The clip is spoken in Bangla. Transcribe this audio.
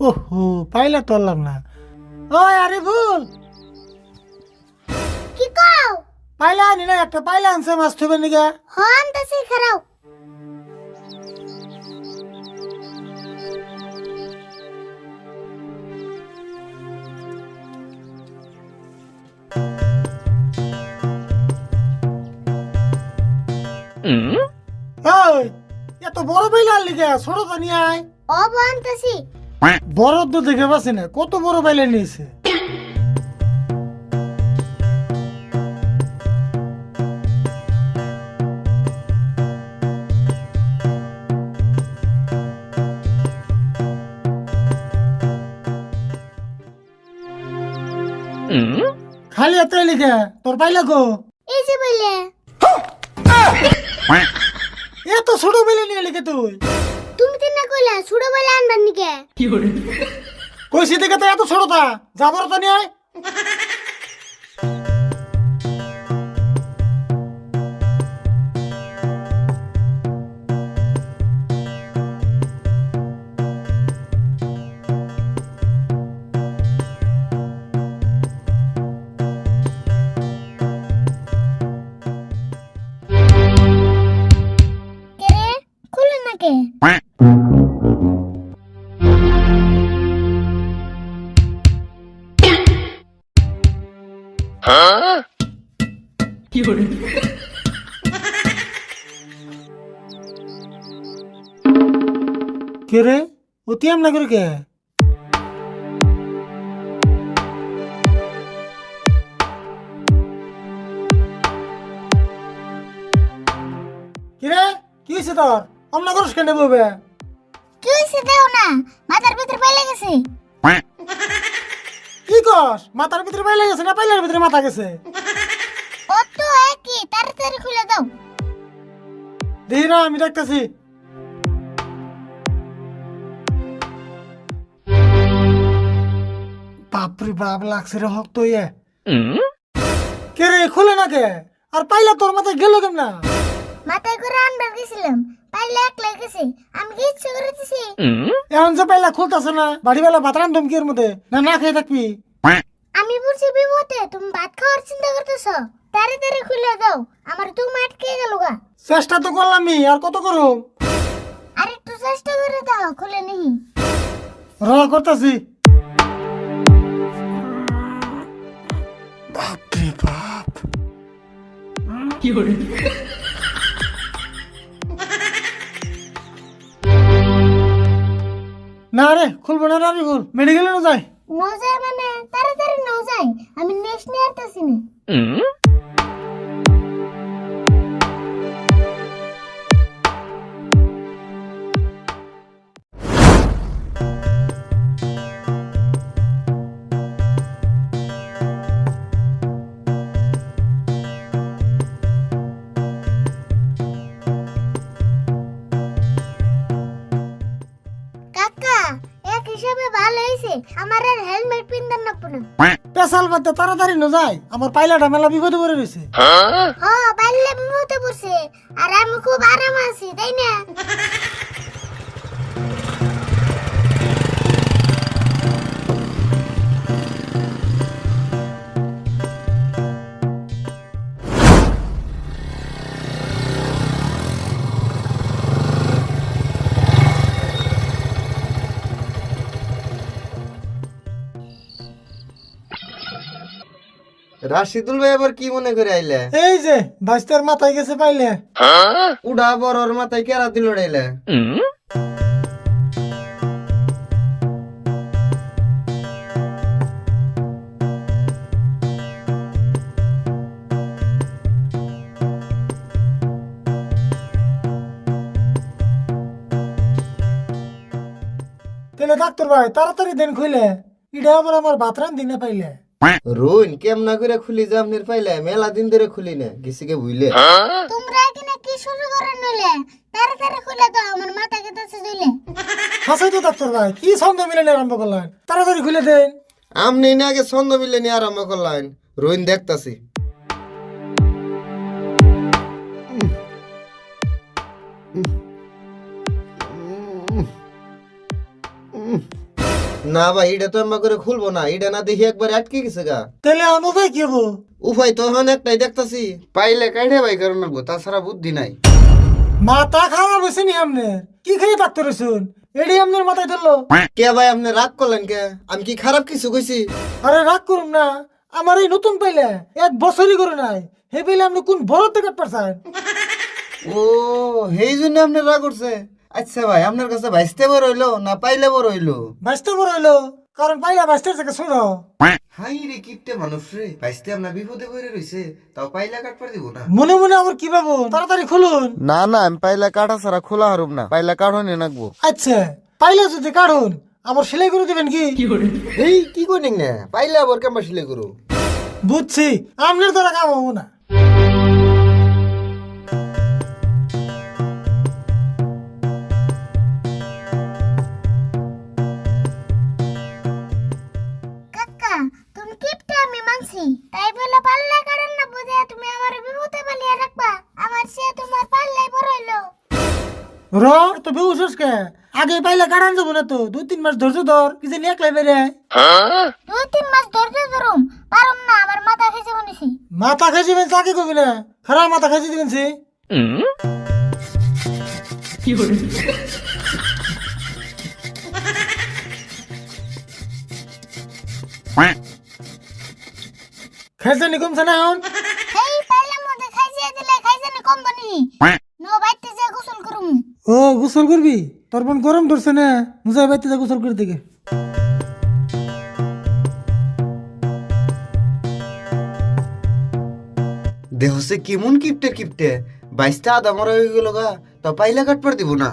ওহো, পাইলা তোরলাম না। ওই আরে ভুল কি কও? পাইলা আনি না, একটা পাইলা আনছে মাছ থইবে নিগা। হন তাসি খারাও। ওই এত বড় পাইলা আনলি কে? ছোট তো নিয়ে আয়। ও বন তাসি। বড় তো দেখে পাচ্ছি না, কত বড় পাইলা নিয়েছে। খালি এত লিখে তোর পাইলা গো? এই যে বইলে এত ছোট পাইলা নিয়ে লিখে তুই? তুমি তিন না কইলা ছোট বইলে আনবার নিকে। কইছি দেখে তো এত ছোটটা যাবর তো নিয়ে আয়। কে রে খুলে না কে? কে রে অতি এম না করে কে? কিরে কি হয়েছে তোর? অমনা করস কেন বউবে? কি হইছে দেও না, মাথার ভিতর পাইলে গেছে। কি কস? মাথার ভিতরে পাইলা গেছে না পাইলার ভিতরে মাথা গেছে? ও তো একই, তাড়াতাড়ি খুলে দাও। দেখি না, আমি দেখতেছি। বাপরে বাপ, লাগছে রে হক তো ইয়ে। কে রে খুলে না কে? আর পাইলা তোর মাথায় গেল কেমন না? মাথায় করে আনবার গেছিলাম, পাইলে একলাই গেছে। আমি কি ইচ্ছে করে দিছি? এখন যে পাইলা খুলতেছে না, বাড়ি বেলা ভাত রান্ধম কি এর মধ্যে? না না খেয়ে থাকবি? আমি বুঝছি বিপদে তুমি ভাত খাওয়ার চিন্তা করতেছো। তাড়াতাড়ি খুলে দাও, আমার তো আটকে গেল গা। চেষ্টা তো করলামই, আর কত করো? আর একটু চেষ্টা করে দাও, খুলে নি। করতেছি। বাপরে বাপ, না রে খুলবো না রে, খুল মেডিকেলে না যাই। ন যায় মানে তাড়াতাড়ি ন যায়, আমি নেক্সট নিয়ে আসতেছি না। কাকা এক হিসাবে ভালো হয়েছে, আমার আর হেলমেট পিনতেন না পুরো। পেশাল বাদে তাড়াতাড়ি না যাই, আমার পাইলাটা মেলা বিপদে পড়ে রয়েছে। হ্যাঁ পারলে বিপদে পড়ছে, আর আমি খুব আরাম আছি, তাই না? রাশিদুল ভাই আবার কি মনে করে আইলে? এই যে বাইস্তার মাথায় গেছে পাইলে। উড়া বড়র মাথায় কেরা দিল ডাইলে? তাহলে ডাক্তার ভাই তাড়াতাড়ি দেন খুলে, এটা আবার আমার ভাত রান্ধি না পাইলে। রোন কেমনা করে খুলি জামনের পাইলে? মেলা দিন ধরে খুলি না, গেছিকে বুঝলে? তোমরা এখানে কি শুরু করে নিলে? তাড়াতাড়ি খুলে দাও, আমার মাথা কেটেছে দিলে। হাসাই তো ডাক্তার ভাই, কি ছন্দ মিলে আরম্ভ করলেন? তাড়াতাড়ি খুলে দেন। আমনি না আগে ছন্দ মিলে নিয়ে আরম্ভ করলেন। রোন দেখতাছি। না ভাই এটা তো এমবা করে খুলবো না, এটা না দেখি একবার আটকে গেছে গা। তাহলে অনুভব কি হবো? উপায় তো এখন একটাই দেখতাছি, পাইলে কাইডে ভাই কারণ নাকবো, তাছাড়া বুদ্ধি নাই। মাথা খারাপ হয়েছে নি আপনার? কি খেয়ে থাকতে রয়েছুন? এডি আপনার মাথায় ধরলো? কে ভাই আপনি রাগ করলেন কে? আমি কি খারাপ কিছু কইছি? আরে রাগ করুন না, আমার এই নতুন পাইলে 1 বছরই করে নাই, হে পাইলে আপনি কোন বড় থেকে পারছেন? ও সেই জন্য আপনি রাগ করছে। আচ্ছা ভাই আপনার কাছে ভাইস্তে বড় হইলো না পাইলে বড় হইলো? বাঁচতে বড় হইলো, কারণ পাইলা বাঁচতে থেকে শোনো। হাই রে কিপটে মানুষ রে, ভাইস্তে আপনার বিপদে পড়ে রইছে, তাও পাইলা কাটপার দিব না। মনে মনে আবার কি ভাবো? তাড়াতাড়ি খুলুন। না না আমি পাইলা কাটা ছাড়া খোলা হারুম না, পাইলা কাঠনে নাকবো। আচ্ছা, পাইলা যদি কাটুন, আবার সেলাই করে দিবেন কি? এই কি করেন না, পাইলা আবার কেমন সিলে করো? বুঝছি, আপনার দ্বারা কাম হবো না। কাকা তুমি কিপটা আমি মানছি, তাই বলে পাল্লা কারণ না বুঝে তুমি আমার বিপদে পালিয়ে রাখবা, আমার সে তোমার পাল্লাই বড় হইলো। র তো বেউসস কে? আগে পাইলা কাটান যাবো না তো, 2-3 মাস ধৈর্য ধর, কি জানি একলাই বেরে। 2-3 মাস ধৈর্য ধরুম, পারুম না, আমার মাথা খেয়ে বনিছি। মাথা খাইছি বেন চাকে কবি না, খারাপ মাথা খাইছি দিবেন সে। খাইছে নি কমছে না এখন? এই পাল্লার মধ্যে খাইছে দিলে খাইছে নি কম বনি। নো বাইতে যে গোসল করুম। ও গোসল করবি? তোর বোন গরম ধরছে না, মুজাই বাইতে যা গোসল করে দিকে। দেহসে কেমন কিপটে কিপটে, বাইশটা আদা মরা হয়ে গেল গা, তা পাইলা কাটপার দিব না।